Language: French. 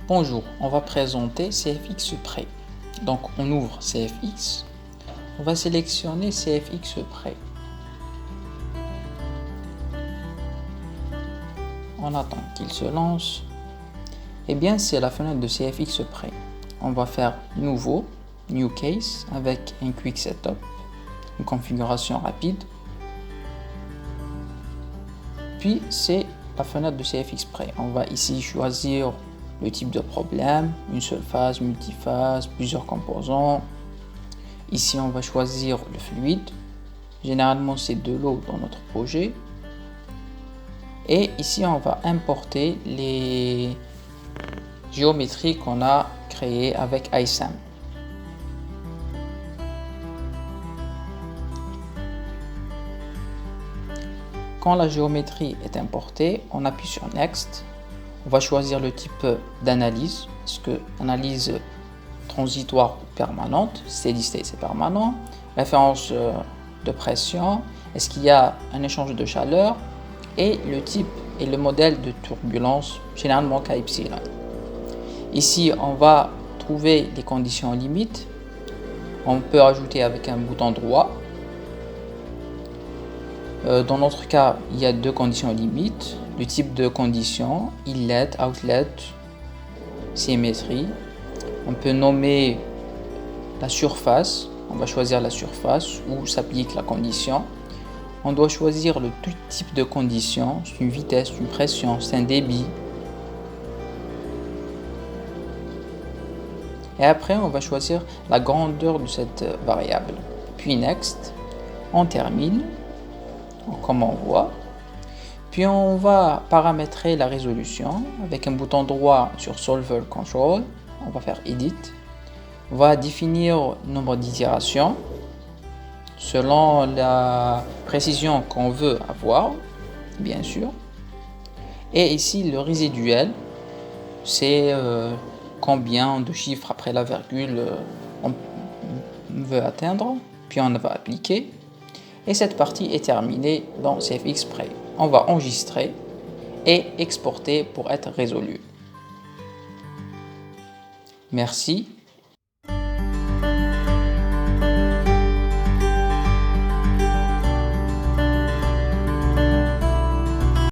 Bonjour, on va présenter CFX Prêt. Donc on ouvre CFX, on va sélectionner CFX Prêt. On attend qu'il se lance. Et bien c'est la fenêtre de CFX Prêt. On va faire nouveau, new case avec un quick setup, une configuration rapide. Puis c'est la fenêtre de CFX Prêt. On va ici choisir le type de problème, une seule phase, multiphase, plusieurs composants. Ici on va choisir le fluide, généralement c'est de l'eau dans notre projet. Et ici on va importer les géométries qu'on a créées avec iSAM. Quand la géométrie est importée, on appuie sur Next. On va choisir le type d'analyse. Est-ce que analyse transitoire ou permanente? Steady state c'est permanent. Référence de pression. Est-ce qu'il y a un échange de chaleur? Et le type et le modèle de turbulence, généralement K epsilon. Ici, on va trouver les conditions limites. On peut ajouter avec un bouton droit. Dans notre cas, il y a deux conditions limites. Le type de condition, inlet, outlet, symétrie. On peut nommer la surface. On va choisir la surface où s'applique la condition. On doit choisir le tout type de condition. C'est une vitesse, une pression, c'est un débit. Et après, on va choisir la grandeur de cette variable. Puis Next, on termine, comme on voit. Puis on va paramétrer la résolution avec un bouton droit sur Solver Control. On va faire Edit. On va définir le nombre d'itérations selon la précision qu'on veut avoir, bien sûr. Et ici, le résiduel, c'est combien de chiffres après la virgule on veut atteindre. Puis on va appliquer. Et cette partie est terminée dans CFX Prêt. On va enregistrer et exporter pour être résolu. Merci.